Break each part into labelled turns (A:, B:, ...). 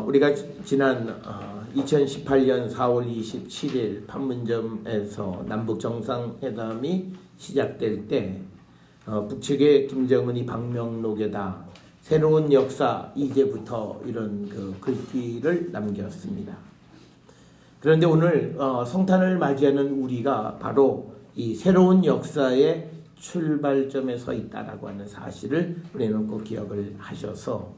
A: 우리가 지난 2018년 4월 27일 판문점에서 남북 정상회담이 시작될 때 북측의 김정은이 방명록에다 새로운 역사 이제부터 이런 그 글귀를 남겼습니다. 그런데 오늘 성탄을 맞이하는 우리가 바로 이 새로운 역사의 출발점에 서 있다라고 하는 사실을 우리는 꼭 기억을 하셔서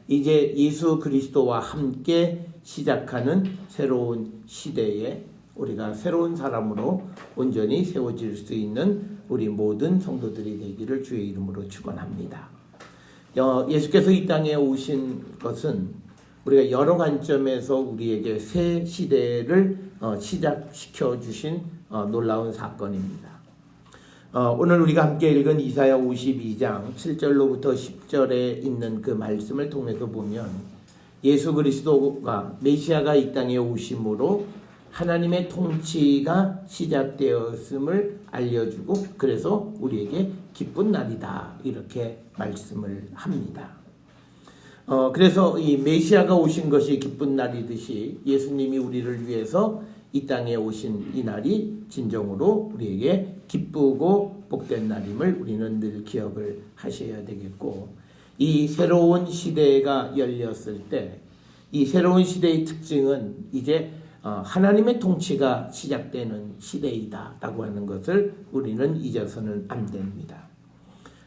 A: 이제 예수 그리스도와 함께 시작하는 새로운 시대에 우리가 새로운 사람으로 온전히 세워질 수 있는 우리 모든 성도들이 되기를 주의 이름으로 축원합니다. 예수께서 이 땅에 오신 것은 우리가 여러 관점에서 우리에게 새 시대를 시작시켜 주신 놀라운 사건입니다. 오늘 우리가 함께 읽은 이사야 52장 7절로부터 10절에 있는 그 말씀을 통해서 보면 예수 그리스도가 메시아가 이 땅에 오심으로 하나님의 통치가 시작되었음을 알려주고 그래서 우리에게 기쁜 날이다 이렇게 말씀을 합니다. 그래서 이 메시아가 오신 것이 기쁜 날이듯이 예수님이 우리를 위해서 이 땅에 오신 이 날이 진정으로 우리에게 기쁘고 복된 날임을 우리는 늘 기억을 하셔야 되겠고, 이 새로운 시대가 열렸을 때 이 새로운 시대의 특징은 이제 하나님의 통치가 시작되는 시대이다 라고 하는 것을 우리는 잊어서는 안 됩니다.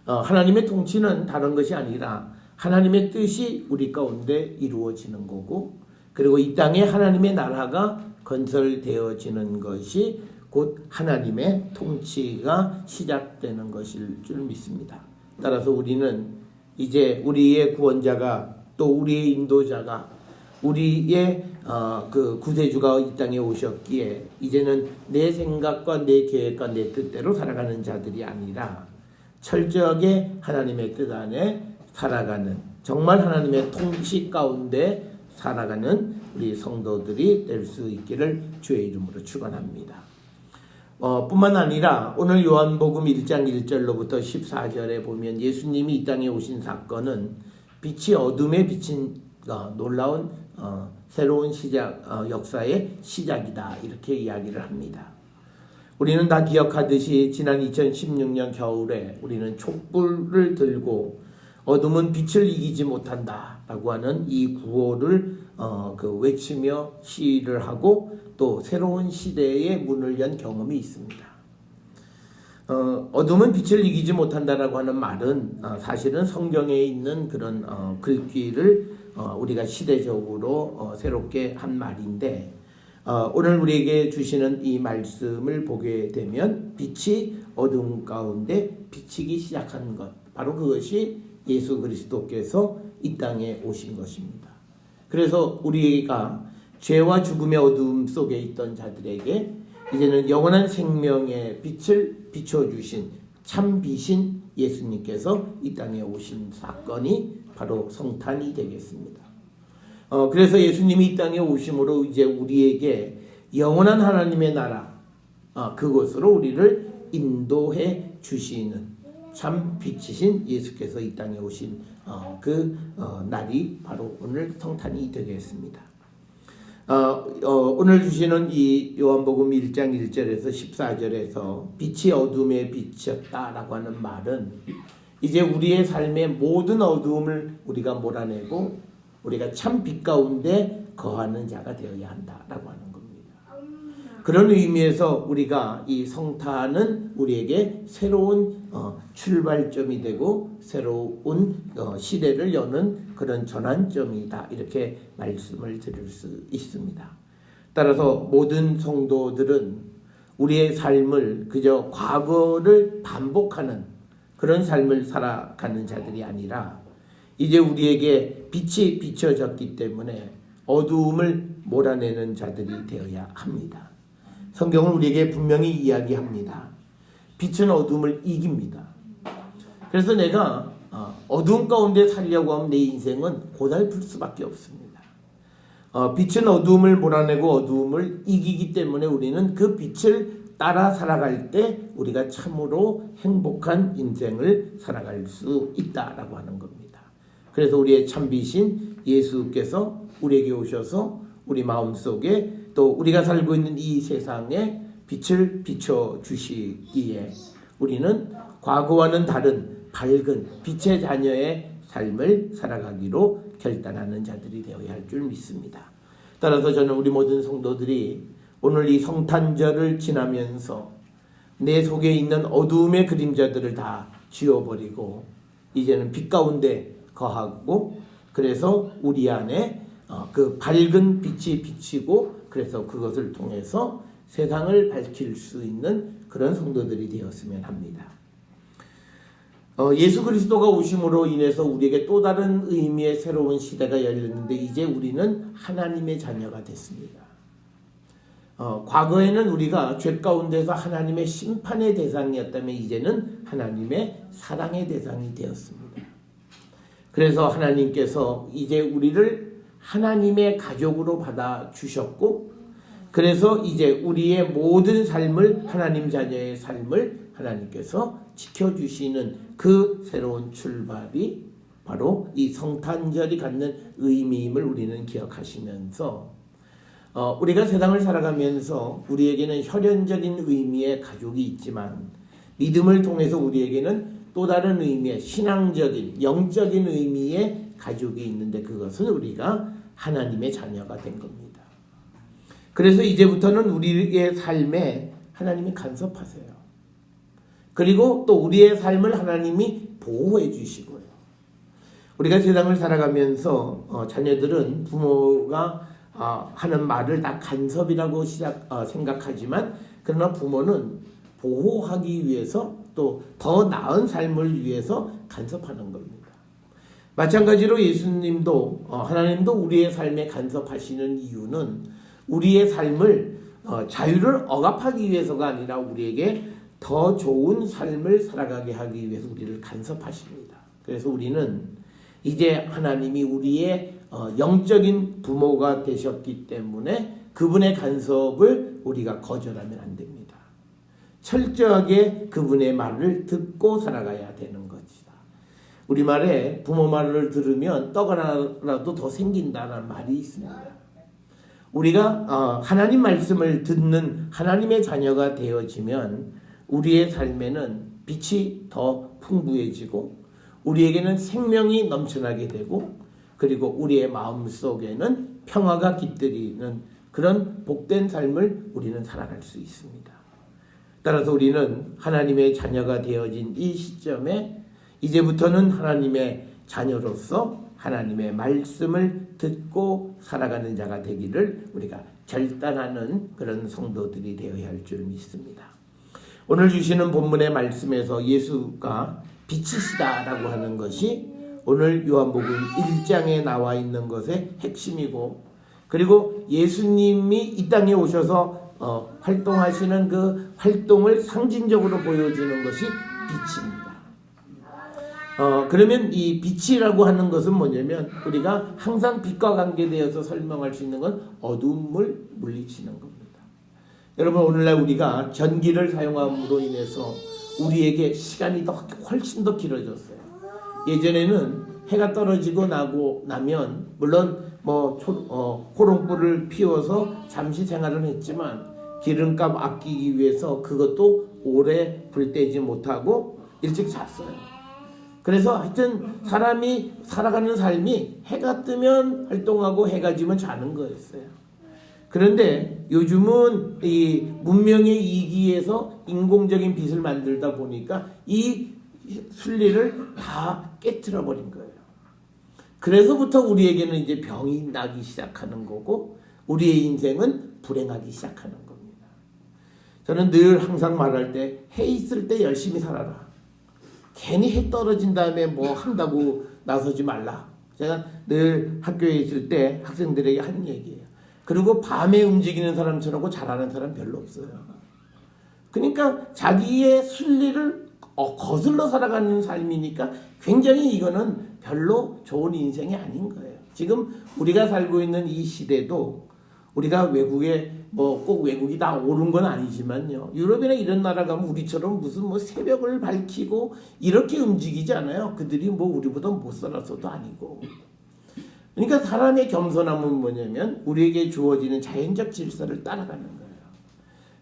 A: 하나님의 통치는 다른 것이 아니라 하나님의 뜻이 우리 가운데 이루어지는 거고, 그리고 이 땅에 하나님의 나라가 건설되어지는 것이 곧 하나님의 통치가 시작되는 것일 줄 믿습니다. 따라서 우리는 이제 우리의 구원자가 또 우리의 인도자가 우리의 그 구세주가 이 땅에 오셨기에 이제는 내 생각과 내 계획과 내 뜻대로 살아가는 자들이 아니라 철저하게 하나님의 뜻 안에 살아가는, 정말 하나님의 통치 가운데 살아가는 우리 성도들이 될 수 있기를 주의 이름으로 축원합니다. 뿐만 아니라 오늘 요한복음 1장 1절로부터 14절에 보면 예수님이 이 땅에 오신 사건은 빛이 어둠에 비친 놀라운 새로운 시작, 역사의 시작이다 이렇게 이야기를 합니다. 우리는 다 기억하듯이 지난 2016년 겨울에 우리는 촛불을 들고 어둠은 빛을 이기지 못한다 라고 하는 이 구호를 외치며 시위를 하고 또 새로운 시대의 문을 연 경험이 있습니다. 어둠은 빛을 이기지 못한다라고 하는 말은 사실은 성경에 있는 그런 글귀를 우리가 시대적으로 새롭게 한 말인데, 오늘 우리에게 주시는 이 말씀을 보게 되면 빛이 어둠 가운데 비치기 시작한 것, 바로 그것이 예수 그리스도께서 이 땅에 오신 것입니다. 그래서 우리가 죄와 죽음의 어둠 속에 있던 자들에게 이제는 영원한 생명의 빛을 비춰주신 참 빛인 예수님께서 이 땅에 오신 사건이 바로 성탄이 되겠습니다. 그래서 예수님이 이 땅에 오심으로 이제 우리에게 영원한 하나님의 나라, 그곳으로 우리를 인도해 주시는 참 빛이신 예수께서 이 땅에 오신 날이 바로 오늘 성탄이 되겠습니다. 오늘 주시는 이 요한복음 1장 1절에서 14절에서 빛이 어둠에 비쳤다라고 하는 말은 이제 우리의 삶의 모든 어두움을 우리가 몰아내고 우리가 참 빛 가운데 거하는 자가 되어야 한다라고 하는 겁니다. 그런 의미에서 우리가 이 성탄은 우리에게 새로운 출발점이 되고 새로운 시대를 여는 그런 전환점이다 이렇게 말씀을 드릴 수 있습니다. 따라서 모든 성도들은 우리의 삶을 그저 과거를 반복하는 그런 삶을 살아가는 자들이 아니라 이제 우리에게 빛이 비춰졌기 때문에 어두움을 몰아내는 자들이 되어야 합니다. 성경은 우리에게 분명히 이야기합니다. 빛은 어둠을 이깁니다. 그래서 내가 어둠 가운데 살려고 하면 내 인생은 고달플 수밖에 없습니다. 빛은 어둠을 몰아내고 어둠을 이기기 때문에 우리는 그 빛을 따라 살아갈 때 우리가 참으로 행복한 인생을 살아갈 수 있다라고 하는 겁니다. 그래서 우리의 참빛인 예수께서 우리에게 오셔서 우리 마음속에 또 우리가 살고 있는 이 세상에 빛을 비춰 주시기에 우리는 과거와는 다른 밝은 빛의 자녀의 삶을 살아가기로 결단하는 자들이 되어야 할 줄 믿습니다. 따라서 저는 우리 모든 성도들이 오늘 이 성탄절을 지나면서 내 속에 있는 어두움의 그림자들을 다 지워버리고 이제는 빛 가운데 거하고 그래서 우리 안에 그 밝은 빛이 비치고 그래서 그것을 통해서 세상을 밝힐 수 있는 그런 성도들이 되었으면 합니다. 예수 그리스도가 오심으로 인해서 우리에게 또 다른 의미의 새로운 시대가 열렸는데 이제 우리는 하나님의 자녀가 됐습니다. 과거에는 우리가 죄 가운데서 하나님의 심판의 대상이었다면 이제는 하나님의 사랑의 대상이 되었습니다. 그래서 하나님께서 이제 우리를 하나님의 가족으로 받아주셨고 그래서 이제 우리의 모든 삶을 하나님 자녀의 삶을 하나님께서 지켜주시는 그 새로운 출발이 바로 이 성탄절이 갖는 의미임을 우리는 기억하시면서 우리가 세상을 살아가면서 우리에게는 혈연적인 의미의 가족이 있지만 믿음을 통해서 우리에게는 또 다른 의미의 신앙적인 영적인 의미의 가족이 있는데 그것은 우리가 하나님의 자녀가 된 겁니다. 그래서 이제부터는 우리의 삶에 하나님이 간섭하세요. 그리고 또 우리의 삶을 하나님이 보호해 주시고요. 우리가 세상을 살아가면서 자녀들은 부모가 하는 말을 다 간섭이라고 생각하지만 그러나 부모는 보호하기 위해서 또 더 나은 삶을 위해서 간섭하는 겁니다. 마찬가지로 예수님도 하나님도 우리의 삶에 간섭하시는 이유는 우리의 삶을 자유를 억압하기 위해서가 아니라 우리에게 더 좋은 삶을 살아가게 하기 위해서 우리를 간섭하십니다. 그래서 우리는 이제 하나님이 우리의 영적인 부모가 되셨기 때문에 그분의 간섭을 우리가 거절하면 안 됩니다. 철저하게 그분의 말을 듣고 살아가야 되는 것이다. 우리말에 부모 말을 들으면 떡 하나라도 더 생긴다는 말이 있습니다. 우리가 하나님 말씀을 듣는 하나님의 자녀가 되어지면 우리의 삶에는 빛이 더 풍부해지고 우리에게는 생명이 넘쳐나게 되고 그리고 우리의 마음속에는 평화가 깃들이는 그런 복된 삶을 우리는 살아갈 수 있습니다. 따라서 우리는 하나님의 자녀가 되어진 이 시점에 이제부터는 하나님의 자녀로서 하나님의 말씀을 듣고 살아가는 자가 되기를 우리가 결단하는 그런 성도들이 되어야 할 줄 믿습니다. 오늘 주시는 본문의 말씀에서 예수가 빛이시다라고 하는 것이 오늘 요한복음 1장에 나와 있는 것의 핵심이고 그리고 예수님이 이 땅에 오셔서 활동하시는 그 활동을 상징적으로 보여주는 것이 빛입니다. 그러면 이 빛이라고 하는 것은 뭐냐면 우리가 항상 빛과 관계되어서 설명할 수 있는 건 어두움을 물리치는 겁니다. 여러분 오늘날 우리가 전기를 사용함으로 인해서 우리에게 시간이 훨씬 더 길어졌어요. 예전에는 해가 떨어지고 나면 물론 호롱불을 피워서 잠시 생활을 했지만 기름값 아끼기 위해서 그것도 오래 불 떼지 못하고 일찍 잤어요. 그래서 하여튼 사람이 살아가는 삶이 해가 뜨면 활동하고 해가 지면 자는 거였어요. 그런데 요즘은 이 문명의 이기에서 인공적인 빛을 만들다 보니까 이 순리를 다 깨트려 버린 거예요. 그래서부터 우리에게는 이제 병이 나기 시작하는 거고 우리의 인생은 불행하기 시작하는 겁니다. 저는 늘 항상 말할 때 해 있을 때 열심히 살아라. 괜히 해 떨어진 다음에 뭐 한다고 나서지 말라. 제가 늘 학교에 있을 때 학생들에게 하는 얘기예요. 그리고 밤에 움직이는 사람처럼 잘하는 사람 별로 없어요. 그러니까 자기의 순리를 거슬러 살아가는 삶이니까 굉장히 이거는 별로 좋은 인생이 아닌 거예요. 지금 우리가 살고 있는 이 시대도 우리가 외국에 꼭 외국이 다 옳은 건 아니지만요. 유럽이나 이런 나라 가면 우리처럼 무슨 새벽을 밝히고 이렇게 움직이지 않아요. 그들이 우리보다 못 살아서도 아니고. 그러니까 사람의 겸손함은 뭐냐면 우리에게 주어지는 자연적 질서를 따라가는 거예요.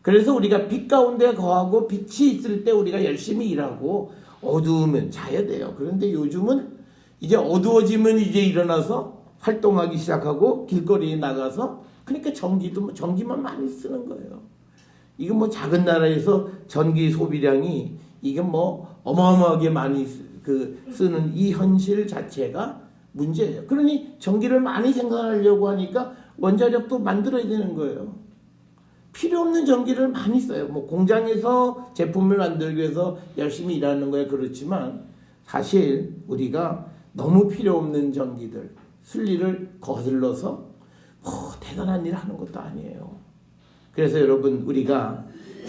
A: 그래서 우리가 빛 가운데 거하고 빛이 있을 때 우리가 열심히 일하고 어두우면 자야 돼요. 그런데 요즘은 이제 어두워지면 이제 일어나서 활동하기 시작하고 길거리에 나가서 그러니까 전기만 많이 쓰는 거예요. 이거 뭐 작은 나라에서 전기 소비량이 이게 뭐 어마어마하게 많이 쓰는 이 현실 자체가 문제예요. 그러니 전기를 많이 생산하려고 하니까 원자력도 만들어야 되는 거예요. 필요 없는 전기를 많이 써요. 뭐 공장에서 제품을 만들기 위해서 열심히 일하는 거야 그렇지만 사실 우리가 너무 필요 없는 전기들 순리를 거슬러서 대단한 일을 하는 것도 아니에요. 그래서 여러분 우리가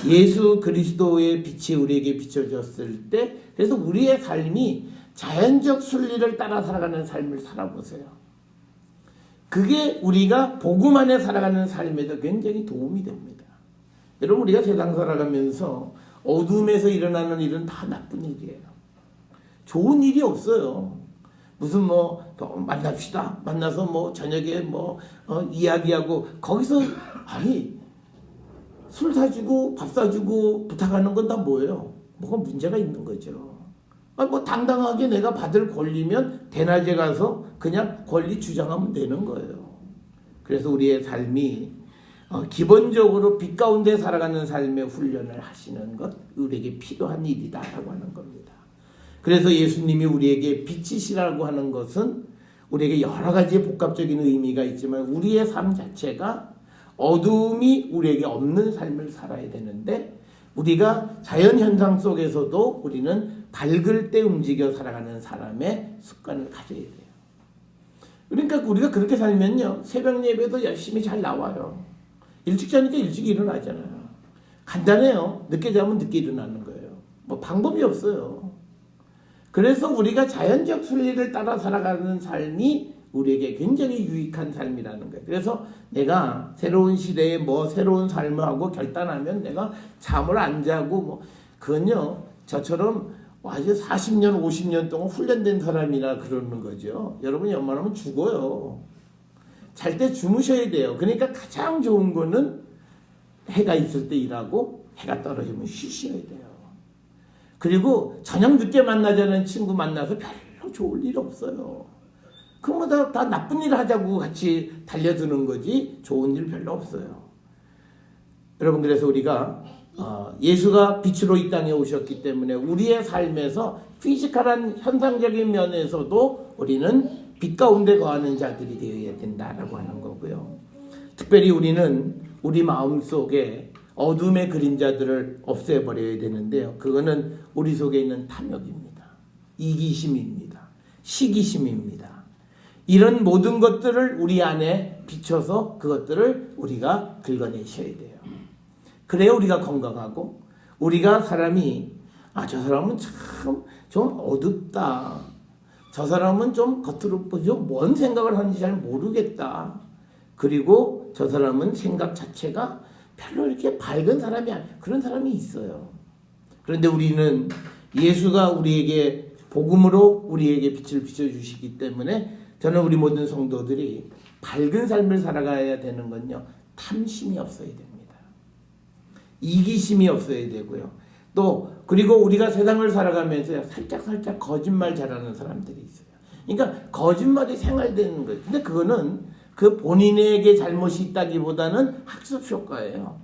A: 예수 그리스도의 빛이 우리에게 비춰졌을 때 그래서 우리의 삶이 자연적 순리를 따라 살아가는 삶을 살아보세요. 그게 우리가 복음 안에 살아가는 삶에도 굉장히 도움이 됩니다. 여러분 우리가 세상 살아가면서 어둠에서 일어나는 일은 다 나쁜 일이에요. 좋은 일이 없어요. 무슨 만납시다. 만나서 저녁에 이야기하고 거기서 술 사주고 밥 사주고 부탁하는 건 다 뭐예요? 뭐가 문제가 있는 거죠. 당당하게 내가 받을 권리면 대낮에 가서 그냥 권리 주장하면 되는 거예요. 그래서 우리의 삶이 기본적으로 빛 가운데 살아가는 삶의 훈련을 하시는 것 우리에게 필요한 일이다라고 하는 겁니다. 그래서 예수님이 우리에게 빛이시라고 하는 것은 우리에게 여러 가지 복합적인 의미가 있지만 우리의 삶 자체가 어두움이 우리에게 없는 삶을 살아야 되는데 우리가 자연현상 속에서도 우리는 밝을 때 움직여 살아가는 사람의 습관을 가져야 돼요. 그러니까 우리가 그렇게 살면요 새벽 예배도 열심히 잘 나와요. 일찍 자니까 일찍 일어나잖아요. 간단해요. 늦게 자면 늦게 일어나는 거예요. 방법이 없어요. 그래서 우리가 자연적 순리를 따라 살아가는 삶이 우리에게 굉장히 유익한 삶이라는 거예요. 그래서 내가 새로운 시대에 새로운 삶을 하고 결단하면 내가 잠을 안 자고 그건요 저처럼 아주 40년 50년 동안 훈련된 사람이라 그러는 거죠. 여러분이 웬만하면 죽어요. 잘 때 주무셔야 돼요. 그러니까 가장 좋은 거는 해가 있을 때 일하고 해가 떨어지면 쉬셔야 돼요. 그리고 저녁 늦게 만나자는 친구 만나서 별로 좋을 일 없어요. 그럼 다 나쁜 일 하자고 같이 달려드는 거지 좋은 일 별로 없어요. 여러분 그래서 우리가 예수가 빛으로 이 땅에 오셨기 때문에 우리의 삶에서 피지컬한 현상적인 면에서도 우리는 빛 가운데 거하는 자들이 되어야 된다라고 하는 거고요. 특별히 우리는 우리 마음속에 어둠의 그림자들을 없애버려야 되는데요. 그거는 우리 속에 있는 탐욕입니다. 이기심입니다. 시기심입니다. 이런 모든 것들을 우리 안에 비춰서 그것들을 우리가 긁어내셔야 돼요. 그래야 우리가 건강하고 우리가 사람이 저 사람은 참 좀 어둡다. 저 사람은 좀 겉으로 좀 뭔 생각을 하는지 잘 모르겠다. 그리고 저 사람은 생각 자체가 별로 이렇게 밝은 사람이 그런 사람이 있어요. 그런데 우리는 예수가 우리에게 복음으로 우리에게 빛을 비춰주시기 때문에 저는 우리 모든 성도들이 밝은 삶을 살아가야 되는 건요. 탐심이 없어야 됩니다. 이기심이 없어야 되고요. 또 그리고 우리가 세상을 살아가면서 살짝 거짓말 잘하는 사람들이 있어요. 그러니까 거짓말이 생활되는 거예요. 근데 그거는 그 본인에게 잘못이 있다기보다는 학습 효과예요.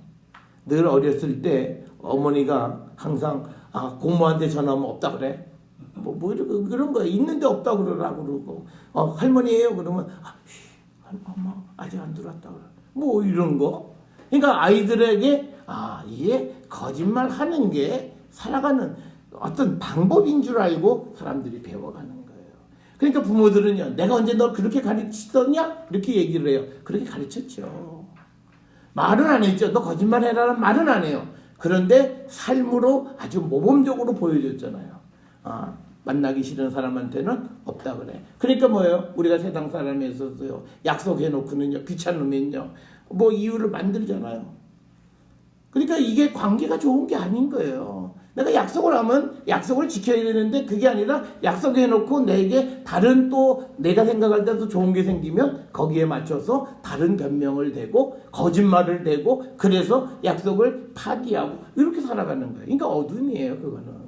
A: 늘 어렸을 때 어머니가 항상 고모한테 전화하면 없다 그래. 그런 거예요. 있는데 없다 그러라고 그러고 할머니예요 그러면 엄마 아직 안 들어왔다 그래. 이런 거. 그러니까 아이들에게 이게 거짓말 하는 게 살아가는 어떤 방법인 줄 알고 사람들이 배워가는 거예요. 그러니까 부모들은요, 내가 언제 너 그렇게 가르쳤냐? 이렇게 얘기를 해요. 그렇게 가르쳤죠. 말은 안 했죠. 너 거짓말 해라는 말은 안 해요. 그런데 삶으로 아주 모범적으로 보여줬잖아요. 만나기 싫은 사람한테는 없다 그래. 그러니까 뭐예요? 우리가 세상 사람에서도요, 약속해놓고는요, 귀찮으면요, 이유를 만들잖아요. 그러니까 이게 관계가 좋은 게 아닌 거예요. 내가 약속을 하면 약속을 지켜야 되는데 그게 아니라 약속해놓고 내게 다른 또 내가 생각할 때도 좋은 게 생기면 거기에 맞춰서 다른 변명을 대고 거짓말을 대고 그래서 약속을 파기하고 이렇게 살아가는 거예요. 그러니까 어둠이에요, 그거는.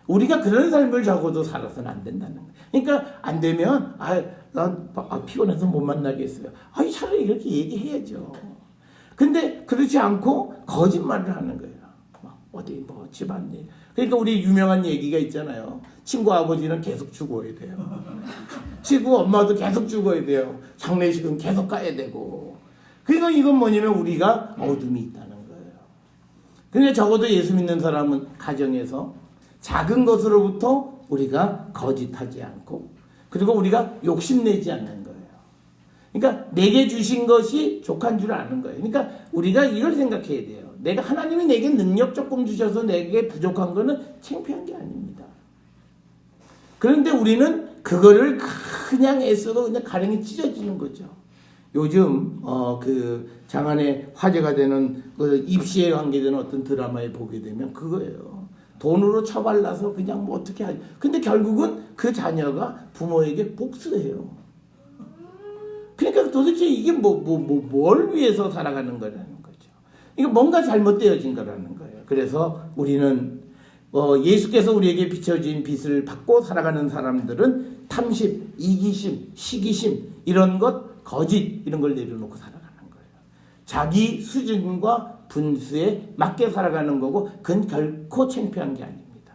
A: 우리가 그런 삶을 적어도 살아서는 안 된다는 거예요. 그러니까 안 되면 난 피곤해서 못 만나겠어요. 차라리 이렇게 얘기해야죠. 근데 그렇지 않고 거짓말을 하는 거예요. 어디 집안일. 그러니까 우리 유명한 얘기가 있잖아요. 친구 아버지는 계속 죽어야 돼요. 친구 엄마도 계속 죽어야 돼요. 장례식은 계속 가야 되고. 그러니까 이건 뭐냐면 우리가 어둠이 있다는 거예요. 그러니까 적어도 예수 믿는 사람은 가정에서 작은 것으로부터 우리가 거짓하지 않고 그리고 우리가 욕심내지 않는 거예요. 그러니까 내게 주신 것이 족한 줄 아는 거예요. 그러니까 우리가 이걸 생각해야 돼요. 하나님이 내게 능력 조금 주셔서 내게 부족한 거는 창피한 게 아닙니다. 그런데 우리는 그거를 그냥 애써도 그냥 가랭이 찢어지는 거죠. 요즘 그 장안에 화제가 되는 그 입시에 관계되는 어떤 드라마에 보게 되면 그거예요. 돈으로 처발라서 그냥 뭐 어떻게 하지. 근데 결국은 그 자녀가 부모에게 복수해요. 그러니까 도대체 이게 뭘 위해서 살아가는 거라는 거죠. 이거 뭔가 잘못되어진 거라는 거예요. 그래서 우리는 예수께서 우리에게 비춰진 빛을 받고 살아가는 사람들은 탐심, 이기심, 시기심 이런 것, 거짓 이런 걸 내려놓고 살아가는 거예요. 자기 수준과 분수에 맞게 살아가는 거고 그건 결코 창피한 게 아닙니다.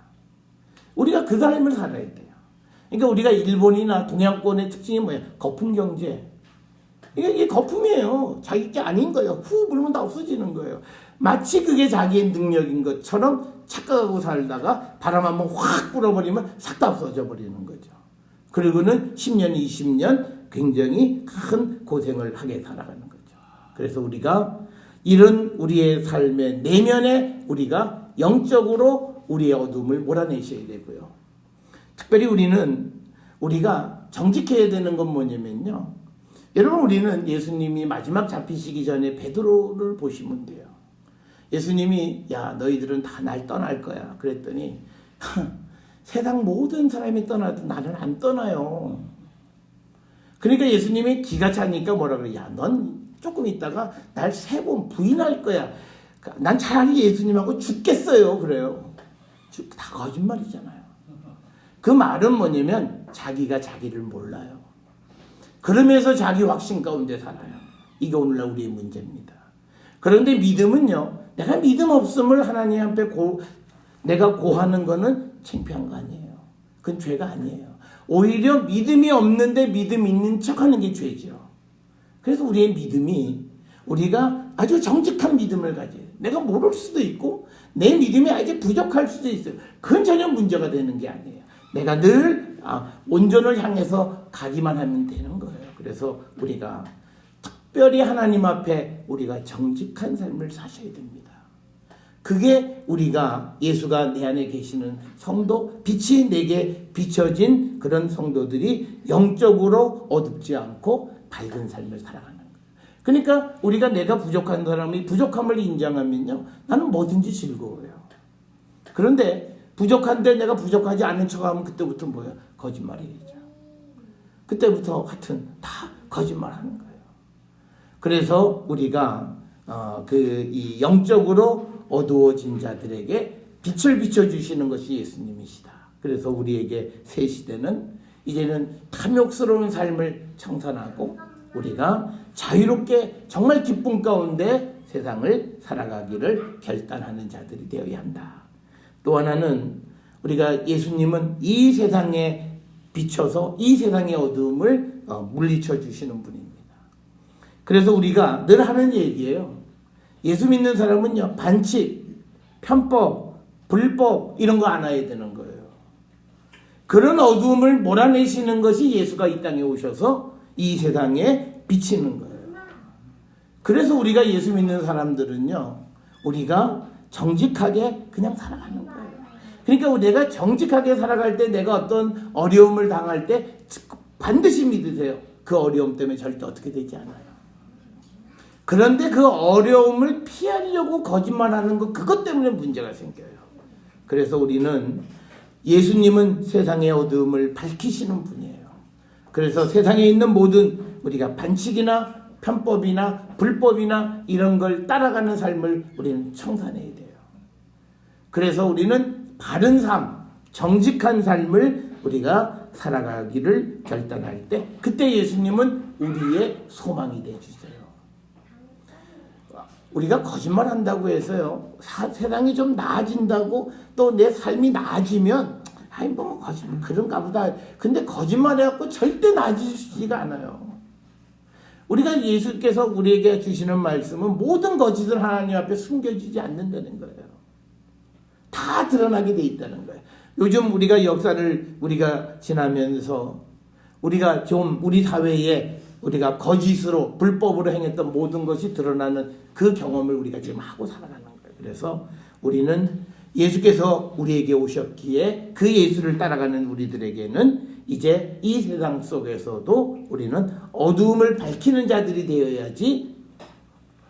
A: 우리가 그 삶을 살아야 돼요. 그러니까 우리가 일본이나 동양권의 특징이 뭐예요? 거품 경제. 이게 거품이에요. 자기 게 아닌 거예요. 후 불면 다 없어지는 거예요. 마치 그게 자기의 능력인 것처럼 착각하고 살다가 바람 한번 확 불어버리면 싹 다 없어져 버리는 거죠. 그리고는 10년, 20년 굉장히 큰 고생을 하게 살아가는 거죠. 그래서 우리가 이런 우리의 삶의 내면에 우리가 영적으로 우리의 어둠을 몰아내셔야 되고요. 특별히 우리가 정직해야 되는 건 뭐냐면요. 여러분 우리는 예수님이 마지막 잡히시기 전에 베드로를 보시면 돼요. 예수님이 야 너희들은 다 날 떠날 거야. 그랬더니 세상 모든 사람이 떠나도 나는 안 떠나요. 그러니까 예수님이 기가 차니까 뭐라 그래. 야 넌 조금 있다가 날 3번 부인할 거야. 난 차라리 예수님하고 죽겠어요. 그래요. 다 거짓말이잖아요. 그 말은 뭐냐면 자기가 자기를 몰라요. 그러면서 자기 확신 가운데 살아요. 이게 오늘날 우리의 문제입니다. 그런데 믿음은요. 내가 믿음 없음을 하나님 앞에 내가 고하는 거는 창피한 거 아니에요. 그건 죄가 아니에요. 오히려 믿음이 없는데 믿음 있는 척하는 게 죄죠. 그래서 우리의 믿음이 우리가 아주 정직한 믿음을 가져요. 내가 모를 수도 있고 내 믿음이 아직 부족할 수도 있어요. 그건 전혀 문제가 되는 게 아니에요. 내가 늘 온전을 향해서 가기만 하면 되는 거예요. 그래서 우리가 특별히 하나님 앞에 우리가 정직한 삶을 사셔야 됩니다. 그게 우리가 예수가 내 안에 계시는 성도, 빛이 내게 비춰진 그런 성도들이 영적으로 어둡지 않고 밝은 삶을 살아가는 거예요. 그러니까 우리가 내가 부족한 사람이 부족함을 인정하면요. 나는 뭐든지 즐거워요. 그런데 부족한데 내가 부족하지 않은 척하면 그때부터 뭐예요? 거짓말이죠. 그때부터 하여튼 다 거짓말하는 거예요. 그래서 우리가 이 영적으로 어두워진 자들에게 빛을 비춰주시는 것이 예수님이시다. 그래서 우리에게 새 시대는 이제는 탐욕스러운 삶을 청산하고 우리가 자유롭게 정말 기쁨 가운데 세상을 살아가기를 결단하는 자들이 되어야 한다. 또 하나는 우리가 예수님은 이 세상에 비춰서 이 세상의 어두움을 물리쳐 주시는 분입니다. 그래서 우리가 늘 하는 얘기예요. 예수 믿는 사람은요, 반칙, 편법, 불법 이런 거 안 해야 되는 거예요. 그런 어두움을 몰아내시는 것이 예수가 이 땅에 오셔서 이 세상에 비치는 거예요. 그래서 우리가 예수 믿는 사람들은요, 우리가 정직하게 그냥 살아가는 거예요. 그러니까 내가 정직하게 살아갈 때 내가 어떤 어려움을 당할 때 반드시 믿으세요. 그 어려움 때문에 절대 어떻게 되지 않아요. 그런데 그 어려움을 피하려고 거짓말하는 것, 그것 때문에 문제가 생겨요. 그래서 우리는 예수님은 세상의 어두움을 밝히시는 분이에요. 그래서 세상에 있는 모든 우리가 반칙이나 편법이나 불법이나 이런 걸 따라가는 삶을 우리는 청산해야 돼요. 그래서 우리는 바른 삶, 정직한 삶을 우리가 살아가기를 결단할 때 그때 예수님은 우리의 소망이 되어주세요. 우리가 거짓말한다고 해서요, 세상이 좀 나아진다고 또 내 삶이 나아지면 아이 뭐 거짓말 그런가 보다. 근데 거짓말해갖고 절대 나아지지가 않아요. 우리가 예수께서 우리에게 주시는 말씀은 모든 거짓을 하나님 앞에 숨겨지지 않는다는 거예요. 다 드러나게 돼 있다는 거예요. 요즘 우리가 역사를 우리가 지나면서 우리가 좀 우리 사회에 우리가 거짓으로 불법으로 행했던 모든 것이 드러나는 그 경험을 우리가 지금 하고 살아가는 거예요. 그래서 우리는 예수께서 우리에게 오셨기에 그 예수를 따라가는 우리들에게는 이제 이 세상 속에서도 우리는 어두움을 밝히는 자들이 되어야지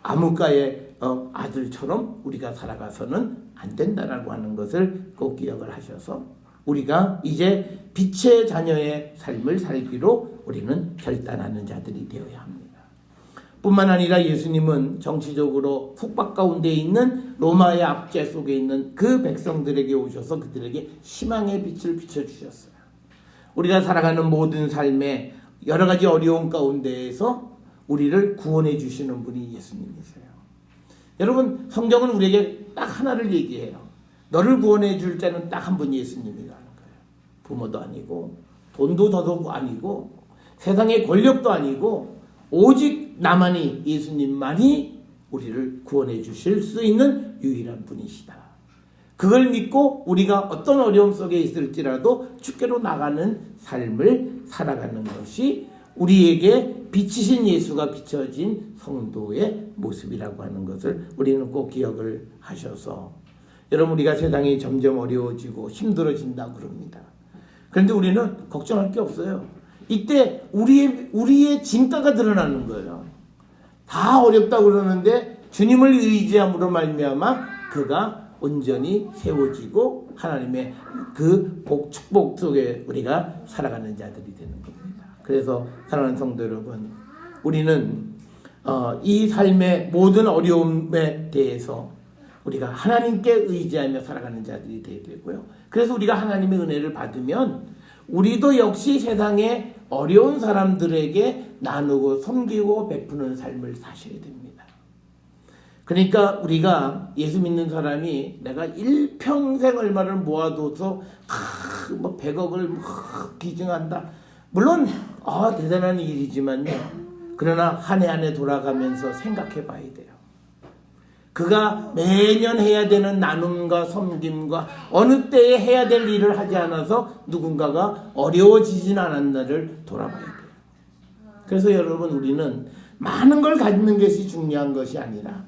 A: 암흑가의 아들처럼 우리가 살아가서는 안 된다라고 하는 것을 꼭 기억을 하셔서 우리가 이제 빛의 자녀의 삶을 살기로 우리는 결단하는 자들이 되어야 합니다. 뿐만 아니라 예수님은 정치적으로 속박 가운데 있는 로마의 압제 속에 있는 그 백성들에게 오셔서 그들에게 희망의 빛을 비춰주셨어요. 우리가 살아가는 모든 삶에 여러 가지 어려운 가운데에서 우리를 구원해 주시는 분이 예수님이세요. 여러분, 성경은 우리에게 딱 하나를 얘기해요. 너를 구원해 줄 자는 딱 한 분 예수님이라는 거예요. 부모도 아니고 돈도 더도 아니고 세상의 권력도 아니고 오직 나만이 예수님만이 우리를 구원해 주실 수 있는 유일한 분이시다. 그걸 믿고 우리가 어떤 어려움 속에 있을지라도 주께로 나가는 삶을 살아가는 것이 우리에게 비치신 예수가 비춰진 성도의 모습이라고 하는 것을 우리는 꼭 기억을 하셔서 여러분, 우리가 세상이 점점 어려워지고 힘들어진다고 그럽니다. 그런데 우리는 걱정할 게 없어요. 이때 우리의 진가가 드러나는 거예요. 다 어렵다고 그러는데 주님을 의지함으로 말미암아 그가 온전히 세워지고 하나님의 그 축복 속에 우리가 살아가는 자들이 되는 겁니다. 그래서 사랑하는 성도 여러분, 우리는 이 삶의 모든 어려움에 대해서 우리가 하나님께 의지하며 살아가는 자들이 되어야 되고요. 그래서 우리가 하나님의 은혜를 받으면 우리도 역시 세상에 어려운 사람들에게 나누고 섬기고 베푸는 삶을 사셔야 됩니다. 그러니까 우리가 예수 믿는 사람이 내가 일평생 얼마를 모아둬서 뭐 100억을 기증한다. 물론 대단한 일이지만요. 그러나 한 해 한 해 돌아가면서 생각해 봐야 돼요. 그가 매년 해야 되는 나눔과 섬김과 어느 때에 해야 될 일을 하지 않아서 누군가가 어려워지진 않았나를 돌아봐야 돼요. 그래서 여러분, 우리는 많은 걸 갖는 것이 중요한 것이 아니라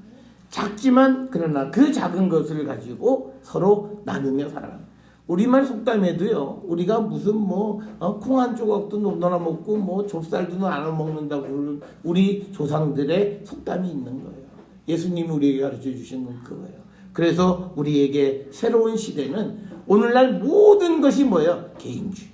A: 작지만 그러나 그 작은 것을 가지고 서로 나누며 살아가는, 우리말 속담에도요, 우리가 무슨 콩 한 조각도 너나 먹고 좁쌀도 나눠 먹는다고 그러는 우리 조상들의 속담이 있는 거예요. 예수님이 우리에게 가르쳐 주신 건 그거예요. 그래서 우리에게 새로운 시대는 오늘날 모든 것이 뭐예요? 개인주의,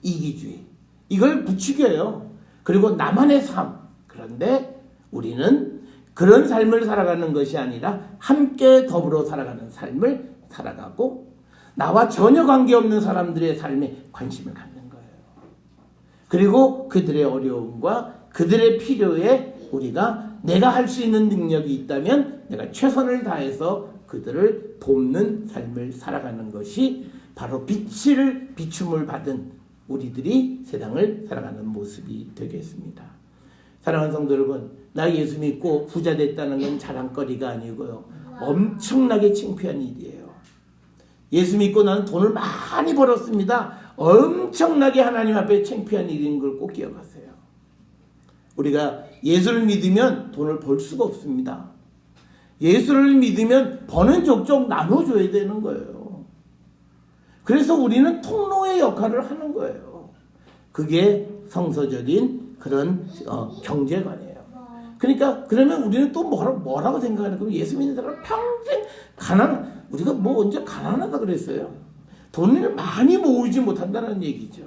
A: 이기주의, 이걸 부추겨요. 그리고 나만의 삶. 그런데 우리는 그런 삶을 살아가는 것이 아니라 함께 더불어 살아가는 삶을 살아가고 나와 전혀 관계없는 사람들의 삶에 관심을 갖는 거예요. 그리고 그들의 어려움과 그들의 필요에 우리가 내가 할 수 있는 능력이 있다면 내가 최선을 다해서 그들을 돕는 삶을 살아가는 것이 바로 비춤을 받은 우리들이 세상을 살아가는 모습이 되겠습니다. 사랑하는 성도 여러분, 나 예수 믿고 부자 됐다는 건 자랑거리가 아니고요, 엄청나게 창피한 일이에요. 예수 믿고 나는 돈을 많이 벌었습니다. 엄청나게 하나님 앞에 창피한 일인 걸 꼭 기억하세요. 우리가 예수를 믿으면 돈을 벌 수가 없습니다. 예수를 믿으면 버는 족족 나눠줘야 되는 거예요. 그래서 우리는 통로의 역할을 하는 거예요. 그게 성서적인 그런 경제관이에요. 그러니까 그러면 우리는 또 뭐라고 생각하는 거예요? 예수 믿는 사람은 평생 우리가 뭐 언제 가난하다 그랬어요? 돈을 많이 모으지 못한다는 얘기죠.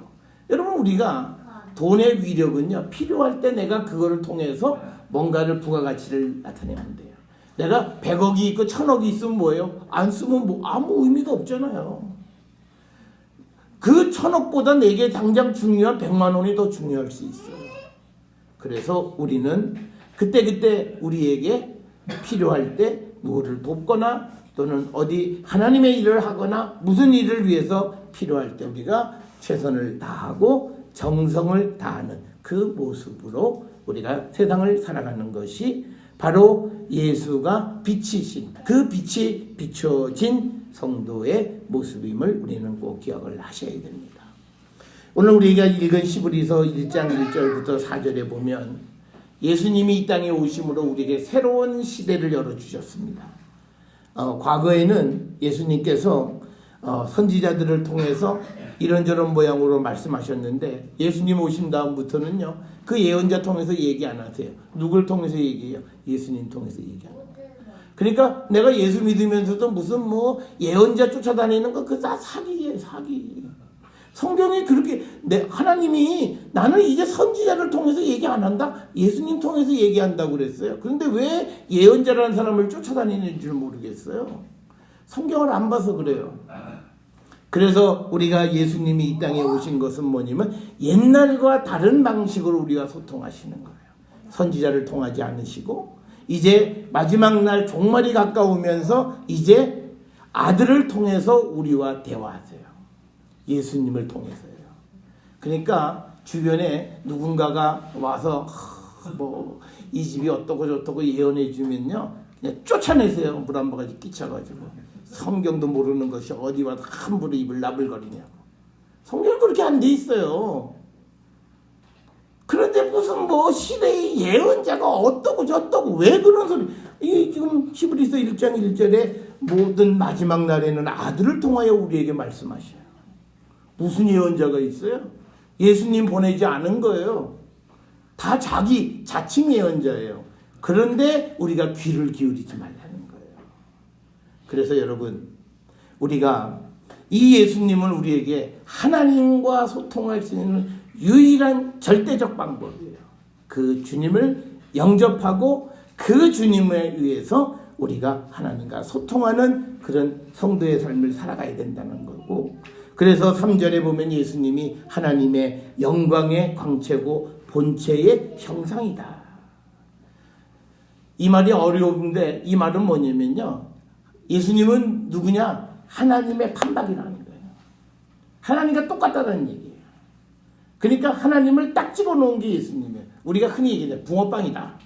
A: 여러분, 우리가 돈의 위력은요, 필요할 때 내가 그거를 통해서 뭔가를 부가가치를 나타내면 돼요. 내가 100억이 있고 1000억이 있으면 뭐예요? 안 쓰면 뭐 아무 의미가 없잖아요. 그 1000억보다 내게 당장 중요한 100만 원이 더 중요할 수 있어요. 그래서 우리는 그때그때 우리에게 필요할 때 누구를 돕거나 또는 어디 하나님의 일을 하거나 무슨 일을 위해서 필요할 때 우리가 최선을 다하고 정성을 다하는 그 모습으로 우리가 세상을 살아가는 것이 바로 예수가 빛이신, 그 빛이 비춰진 성도의 모습임을 우리는 꼭 기억을 하셔야 됩니다. 오늘 우리가 읽은 시브리서 1장 1절부터 4절에 보면 예수님이 이 땅에 오심으로 우리에게 새로운 시대를 열어주셨습니다. 과거에는 예수님께서 선지자들을 통해서 이런저런 모양으로 말씀하셨는데 예수님 오신 다음부터는요, 그 예언자 통해서 얘기 안 하세요. 누굴 통해서 얘기해요? 예수님 통해서 얘기하는 거예요. 그러니까 내가 예수 믿으면서도 무슨 뭐 예언자 쫓아다니는 거 그거 다 사기예요, 사기. 성경이 그렇게 하나님이 나는 이제 선지자를 통해서 얘기 안 한다? 예수님 통해서 얘기한다고 그랬어요. 그런데 왜 예언자라는 사람을 쫓아다니는 줄 모르겠어요. 성경을 안 봐서 그래요. 그래서 우리가 예수님이 이 땅에 오신 것은 뭐냐면 옛날과 다른 방식으로 우리가 소통하시는 거예요. 선지자를 통하지 않으시고 이제 마지막 날 종말이 가까우면서 이제 아들을 통해서 우리와 대화하세요. 예수님을 통해서요. 그러니까 주변에 누군가가 와서 뭐 이 집이 어떻고 저떻고 예언해 주면요, 그냥 쫓아내세요. 물 한 바가지 끼쳐가지고. 성경도 모르는 것이 어디 와서 함부로 입을 나불거리냐고. 성경은 그렇게 안 돼 있어요. 그런데 무슨 뭐 시대의 예언자가 어떠고 저떠고 왜 그런 소리. 이게 지금 히브리서 1장 1절에 모든 마지막 날에는 아들을 통하여 우리에게 말씀하셔요. 무슨 예언자가 있어요? 예수님 보내지 않은 거예요. 다 자기 자칭 예언자예요. 그런데 우리가 귀를 기울이지 말라는 거예요. 그래서 여러분, 우리가 이 예수님은 우리에게 하나님과 소통할 수 있는 유일한 절대적 방법이에요. 그 주님을 영접하고 그 주님에 의해서 우리가 하나님과 소통하는 그런 성도의 삶을 살아가야 된다는 거고, 그래서 3절에 보면 예수님이 하나님의 영광의 광채고 본체의 형상이다. 이 말이 어려운데 이 말은 뭐냐면요, 예수님은 누구냐? 하나님의 판박이라는 거예요. 하나님과 똑같다는 얘기예요. 그러니까 하나님을 딱 집어놓은 게 예수님이에요. 우리가 흔히 얘기하죠. 붕어빵이다.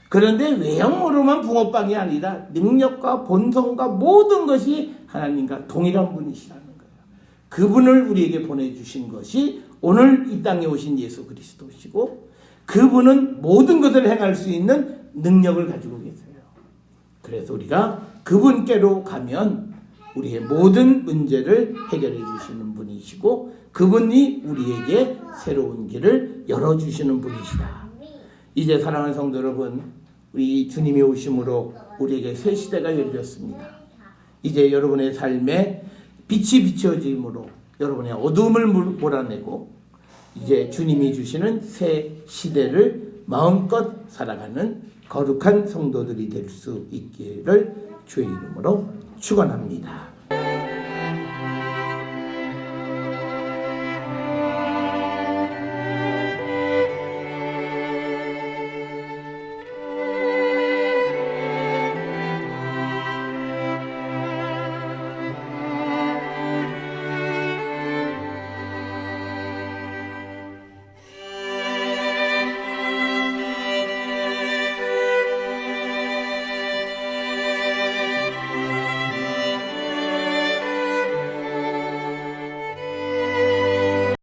A: 그런데 외형으로만 붕어빵이 아니라 능력과 본성과 모든 것이 하나님과 동일한 분이시라는 거예요. 그분을 우리에게 보내주신 것이 오늘 이 땅에 오신 예수 그리스도시고, 그분은 모든 것을 행할 수 있는 능력을 가지고 계세요. 그래서 우리가 그분께로 가면 우리의 모든 문제를 해결해 주시는 분이시고, 그분이 우리에게 새로운 길을 열어주시는 분이시다. 이제 사랑하는 성도 여러분, 우리 주님이 오심으로 우리에게 새 시대가 열렸습니다. 이제 여러분의 삶에 빛이 비춰짐으로 여러분의 어두움을 몰아내고 이제 주님이 주시는 새 시대를 마음껏 살아가는 거룩한 성도들이 될 수 있기를 주의 이름으로 축원합니다.